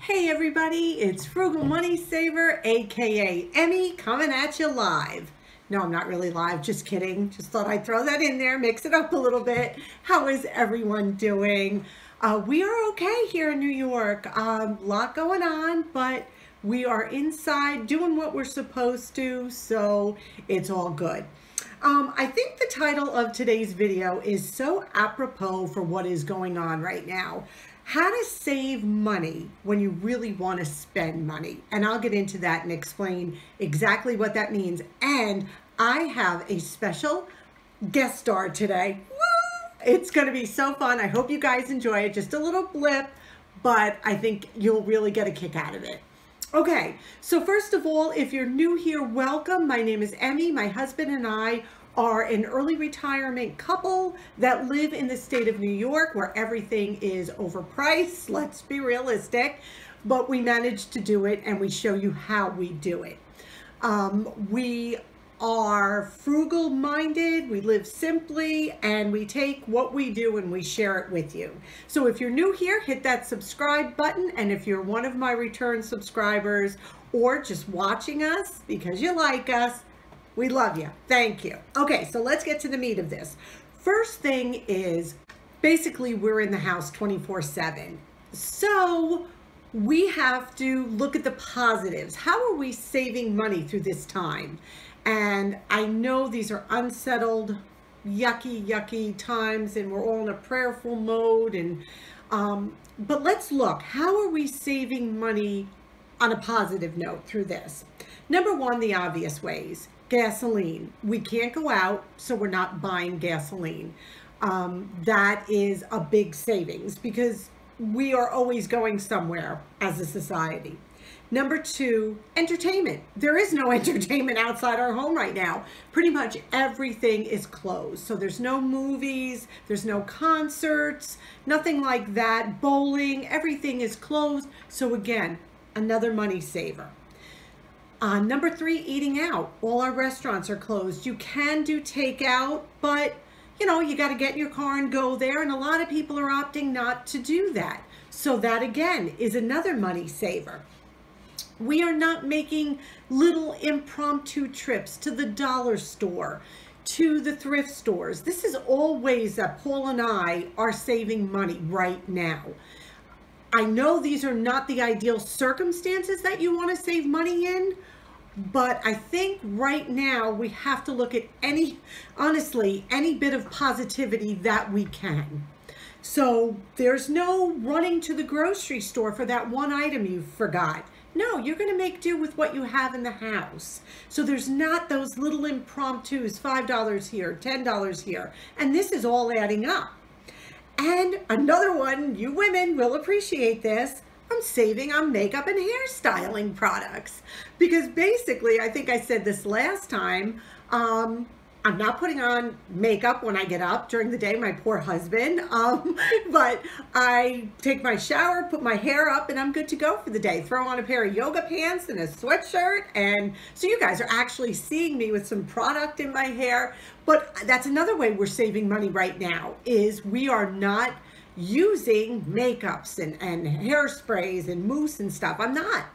Hey everybody, it's Frugal Money Saver, aka Emmy, coming at you live. No, I'm not really live, just kidding. Just thought I'd throw that in there, mix it up a little bit. How is everyone doing? We are okay here in New York. Lot going on, but we are inside doing what we're supposed to, so it's all good. I think the title of today's video is so apropos for what is going on right now. How to save money when you really want to spend money. And I'll get into that and explain exactly what that means. And I have a special guest star today. Woo! It's going to be so fun. I hope you guys enjoy it. Just a little blip, but I think you'll really get a kick out of it. Okay, so first of all, if you're new here, welcome. My name is Emmy. My husband and I are an early retirement couple that live in the state of New York where everything is overpriced. Let's be realistic, but we managed to do it and we show you how we do it. We are frugal minded, we live simply, and we take what we do and we share it with you. So if you're new here, hit that subscribe button, and if you're one of my return subscribers or just watching us because you like us, we love you. Thank you. Okay, so let's get to the meat of this. First thing is, basically we're in the house 24/7. So we have to look at the positives. How are we saving money through this time? And I know these are unsettled, yucky times, and we're all in a prayerful mode. And but let's look. How are we saving money on a positive note through this? Number one, the obvious ways. Gasoline. We can't go out, so we're not buying gasoline. That is a big savings because we are always going somewhere as a society. Number two, entertainment. There is no entertainment outside our home right now. Pretty much everything is closed. So there's no movies, there's no concerts, nothing like that. Bowling, everything is closed. So again, another money saver. Number three, eating out. All our restaurants are closed. You can do takeout, but you know, you got to get in your car and go there. And a lot of people are opting not to do that. So that again is another money saver. We are not making little impromptu trips to the dollar store, to the thrift stores. This is all ways that Paul and I are saving money right now. I know these are not the ideal circumstances that you want to save money in, but I think right now we have to look at honestly, any bit of positivity that we can. So there's no running to the grocery store for that one item you forgot. No, you're going to make do with what you have in the house. So there's not those little impromptus, $5 here, $10 here, and this is all adding up. And another one, you women will appreciate this, I'm saving on makeup and hairstyling products. Because basically, I think I said this last time, I'm not putting on makeup when I get up during the day, my poor husband, but I take my shower, put my hair up, and I'm good to go for the day. Throw on a pair of yoga pants and a sweatshirt, and so you guys are actually seeing me with some product in my hair. But that's another way we're saving money right now, is we are not using makeups and hairsprays and mousse and stuff. I'm not.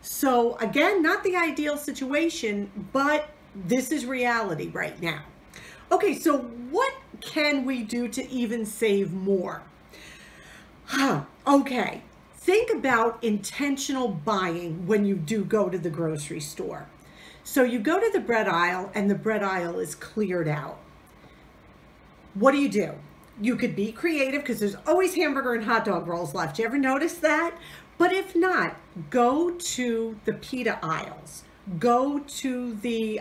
So again, not the ideal situation, but this is reality right now. Okay, so what can we do to even save more? Okay, think about intentional buying when you do go to the grocery store. So you go to the bread aisle and the bread aisle is cleared out. What do? You could be creative because there's always hamburger and hot dog rolls left. You ever notice that? But if not, go to the pita aisles. Go to the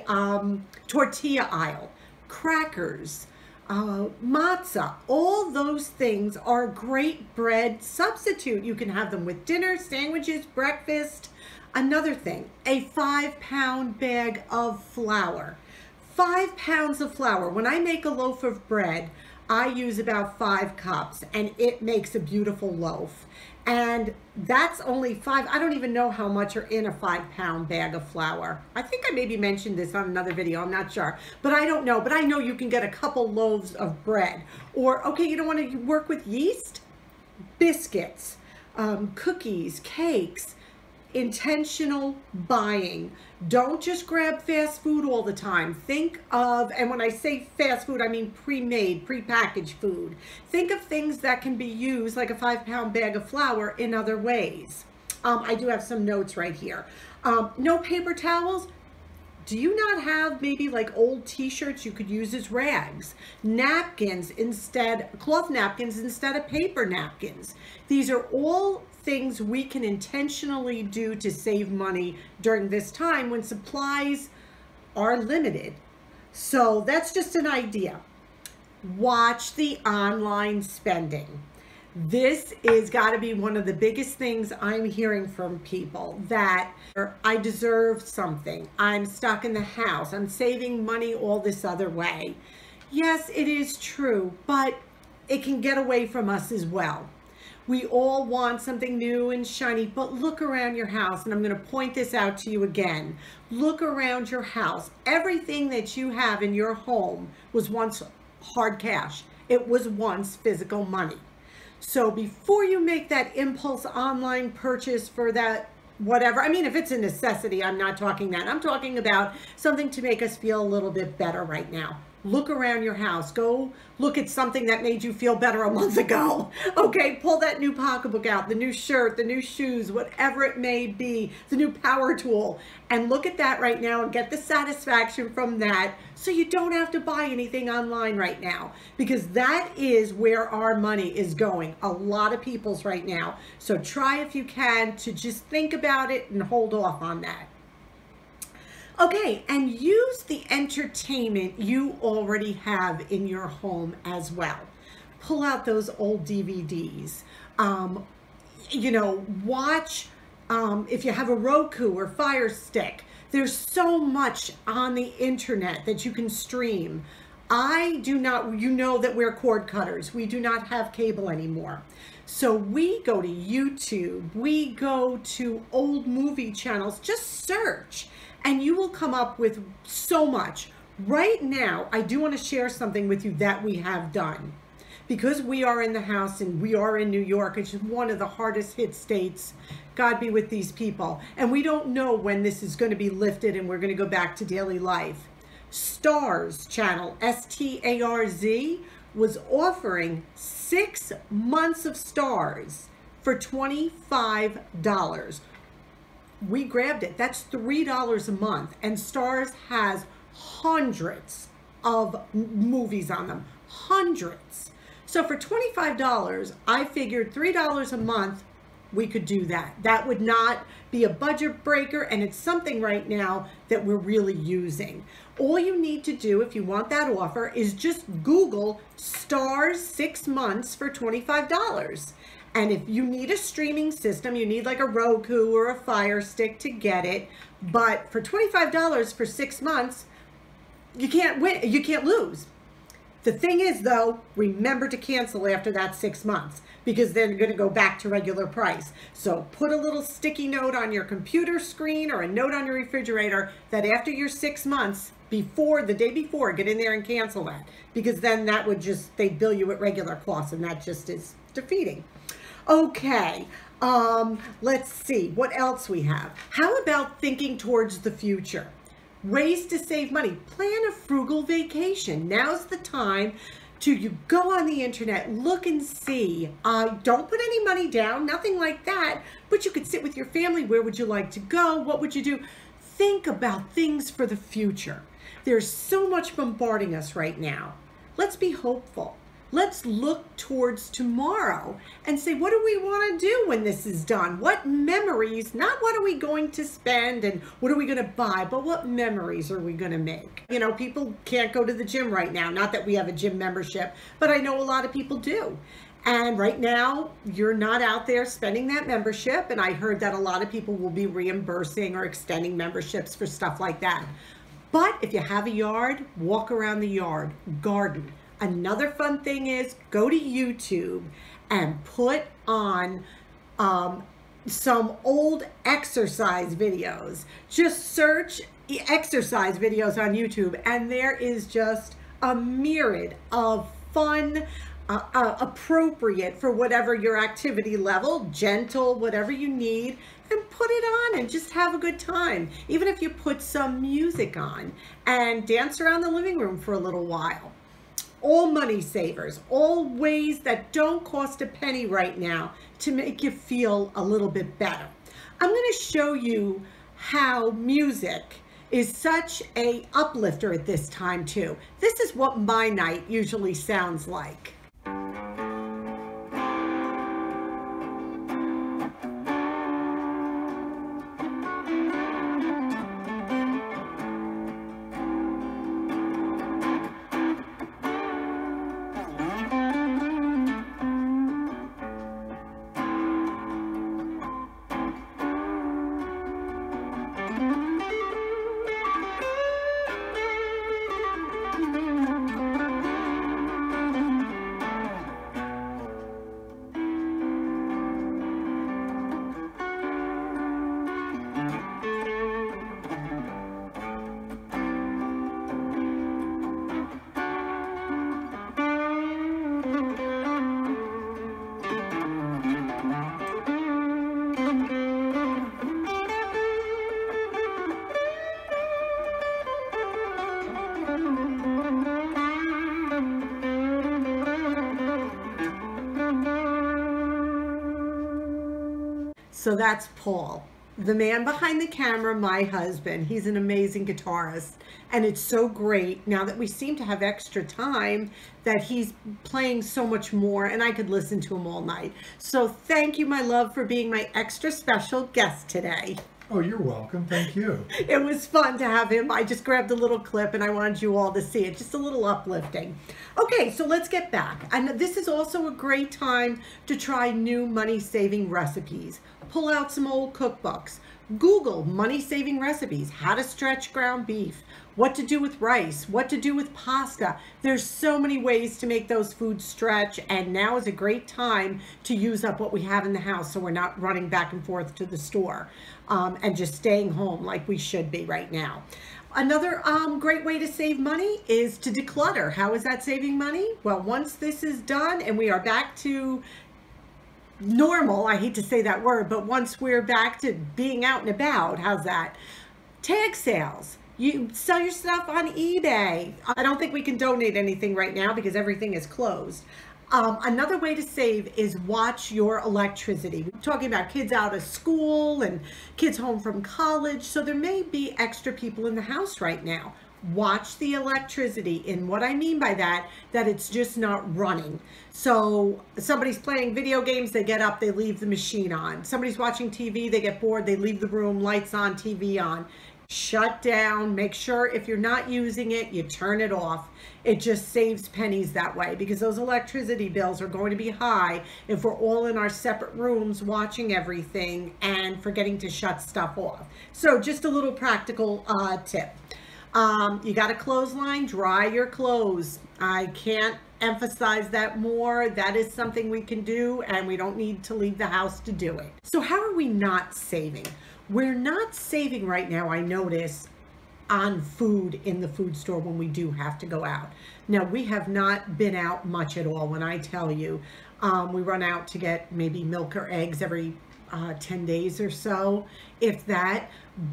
tortilla aisle, crackers, matzah. All those things are a great bread substitute. You can have them with dinner, sandwiches, breakfast. Another thing, a 5-pound bag of flour. 5 pounds of flour. When I make a loaf of bread, I use about 5 cups and it makes a beautiful loaf. And that's only 5, I don't even know how much are in a 5-pound bag of flour. I think I maybe mentioned this on another video, I'm not sure. But I don't know, but I know you can get a couple loaves of bread. Or, okay, you don't want to work with yeast? Biscuits. cookies, cakes, intentional buying. Don't just grab fast food all the time. Think of, and when I say fast food, I mean pre-made, pre-packaged food. Think of things that can be used, like a 5-pound bag of flour, in other ways. I do have some notes right here. No paper towels. Do you not have maybe like old t-shirts you could use as rags? Napkins instead, cloth napkins instead of paper napkins. These are all things we can intentionally do to save money during this time when supplies are limited. So that's just an idea. Watch the online spending. This is got to be one of the biggest things I'm hearing from people, that I deserve something, I'm stuck in the house, I'm saving money all this other way. Yes, it is true, but it can get away from us as well. We all want something new and shiny, but look around your house, and I'm going to point this out to you again. Look around your house. Everything that you have in your home was once hard cash. It was once physical money. So before you make that impulse online purchase for that whatever, I mean, if it's a necessity, I'm not talking that. I'm talking about something to make us feel a little bit better right now. Look around your house. Go look at something that made you feel better a month ago. Okay, pull that new pocketbook out, the new shirt, the new shoes, whatever it may be, the new power tool, and look at that right now and get the satisfaction from that, so you don't have to buy anything online right now, because that is where our money is going, a lot of people's right now. So try, if you can, to just think about it and hold off on that. Okay, and use the entertainment you already have in your home as well. Pull out those old DVDs. You know, watch, if you have a Roku or Fire Stick, there's so much on the internet that you can stream. I do not, you know that we're cord cutters. We do not have cable anymore. So we go to YouTube, we go to old movie channels, just search, and you will come up with so much. Right now, I do want to share something with you that we have done. Because we are in the house and we are in New York, which is one of the hardest hit states. God be with these people. And we don't know when this is going to be lifted and we're going to go back to daily life. Starz channel, S-T-A-R-Z, was offering 6 months of Starz for $25. We grabbed it. That's $3 a month. And Starz has hundreds of movies on them. Hundreds. So for $25, I figured $3 a month, we could do that. That would not be a budget breaker, and it's something right now that we're really using. All you need to do if you want that offer is just Google Starz 6 months for $25. And if you need a streaming system, you need like a Roku or a Fire Stick to get it. But for $25 for 6 months, you can't win, you can't lose. The thing is though, remember to cancel after that 6 months, because then you're going to go back to regular price. So put a little sticky note on your computer screen or a note on your refrigerator that after your 6 months, before the day before, get in there and cancel that, because then that would just, they'd bill you at regular costs, and that just is defeating. Okay, let's see what else we have. How about thinking towards the future? Ways to save money. Plan a frugal vacation. Now's the time to you go on the internet, look and see. Don't put any money down, nothing like that, but you could sit with your family. Where would you like to go? What would you do? Think about things for the future. There's so much bombarding us right now. Let's be hopeful. Let's look towards tomorrow and say, what do we want to do when this is done? What memories, not what are we going to spend and what are we going to buy, but what memories are we going to make? You know, people can't go to the gym right now. Not that we have a gym membership, but I know a lot of people do. And right now, you're not out there spending that membership. And I heard that a lot of people will be reimbursing or extending memberships for stuff like that. But if you have a yard, walk around the yard, garden. Another fun thing is go to YouTube and put on some old exercise videos. Just search exercise videos on YouTube, and there is just a myriad of fun appropriate for whatever your activity level, gentle, whatever you need, and put it on and just have a good time. Even if you put some music on and dance around the living room for a little while. All money savers, all ways that don't cost a penny right now to make you feel a little bit better. I'm going to show you how music is such a uplifter at this time too. This is what my night usually sounds like. So that's Paul, the man behind the camera, my husband. He's an amazing guitarist, and it's so great now that we seem to have extra time that he's playing so much more, and I could listen to him all night. So thank you, my love, for being my extra special guest today. Oh, you're welcome. Thank you. It was fun to have him. I just grabbed a little clip and I wanted you all to see it. Just a little uplifting. Okay, so let's get back. And this is also a great time to try new money-saving recipes. Pull out some old cookbooks. Google money-saving recipes, how to stretch ground beef, what to do with rice, what to do with pasta. There's so many ways to make those foods stretch, and now is a great time to use up what we have in the house so we're not running back and forth to the store and just staying home like we should be right now. Another great way to save money is to declutter. How is that saving money? Well, once this is done and we are back to normal, I hate to say that word, but once we're back to being out and about, how's that? Tag sales. You sell your stuff on eBay. I don't think we can donate anything right now because everything is closed. Another way to save is watch your electricity. We're talking about kids out of school and kids home from college, so there may be extra people in the house right now. Watch the electricity, and what I mean by that it's just not running. So somebody's playing video games, they get up, they leave the machine on. Somebody's watching TV, they get bored, they leave the room, lights on, TV on. Shut down. Make sure if you're not using it, you turn it off. It just saves pennies that way, because those electricity bills are going to be high if we're all in our separate rooms watching everything and forgetting to shut stuff off. So just a little practical tip. You got a clothesline, dry your clothes. I can't emphasize that more. That is something we can do, and we don't need to leave the house to do it. So how are we not saving? We're not saving right now, I notice, on food in the food store when we do have to go out. Now, we have not been out much at all. When I tell you, we run out to get maybe milk or eggs every 10 days or so, if that.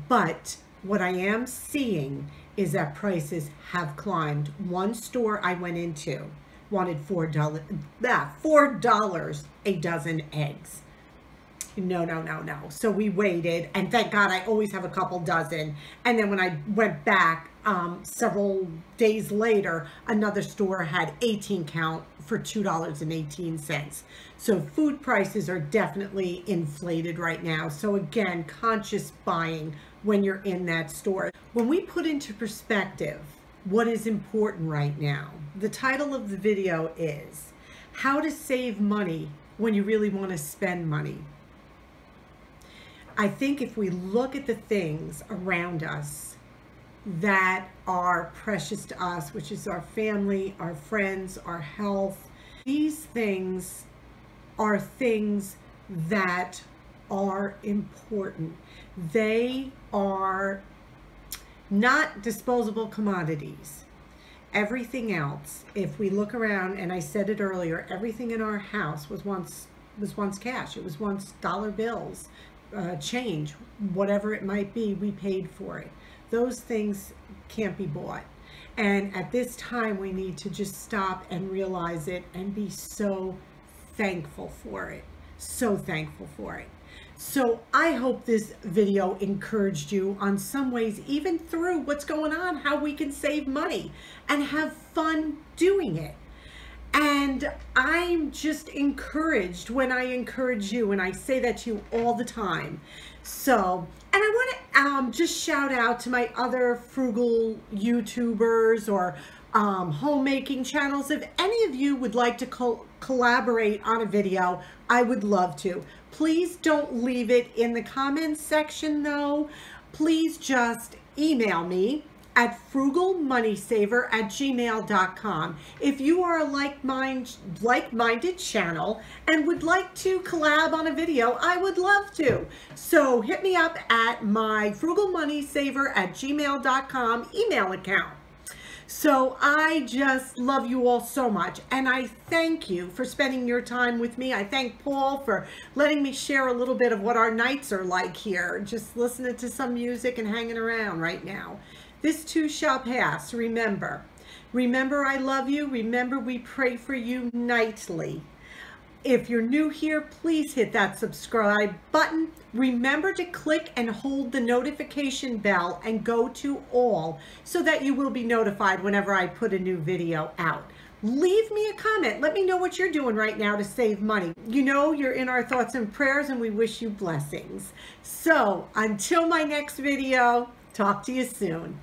But what I am seeing is that prices have climbed. One store I went into wanted $4 a dozen eggs. No. So we waited, and thank God I always have a couple dozen. And then when I went back several days later, another store had 18 count for $2.18. So food prices are definitely inflated right now. So again, conscious buying when you're in that store. When we put into perspective what is important right now, the title of the video is How to Save Money When You Really Want to Spend Money. I think if we look at the things around us that are precious to us, which is our family, our friends, our health, these things are things that are important. They are not disposable commodities. Everything else, if we look around, and I said it earlier, everything in our house was once cash. It was once dollar bills, change, whatever it might be, we paid for it. Those things can't be bought. And at this time, we need to just stop and realize it and be so thankful for it. So thankful for it. So I hope this video encouraged you on some ways, even through what's going on, how we can save money and have fun doing it. And I'm just encouraged when I encourage you, and I say that to you all the time. So, and I want to just shout out to my other frugal YouTubers or homemaking channels. If any of you would like to collaborate on a video, I would love to. Please don't leave it in the comments section though. Please just email me at frugalmoneysaver@gmail.com. If you are a like-minded channel and would like to collab on a video, I would love to. So hit me up at my frugalmoneysaver@gmail.com email account. So I just love you all so much, and I thank you for spending your time with me. I thank Paul for letting me share a little bit of what our nights are like here, just listening to some music and hanging around right now. This too shall pass. Remember I love you. Remember, we pray for you nightly. If you're new here, please hit that subscribe button. Remember to click and hold the notification bell and go to all so that you will be notified whenever I put a new video out. Leave me a comment. Let me know what you're doing right now to save money. You know you're in our thoughts and prayers, and we wish you blessings. So until my next video, talk to you soon.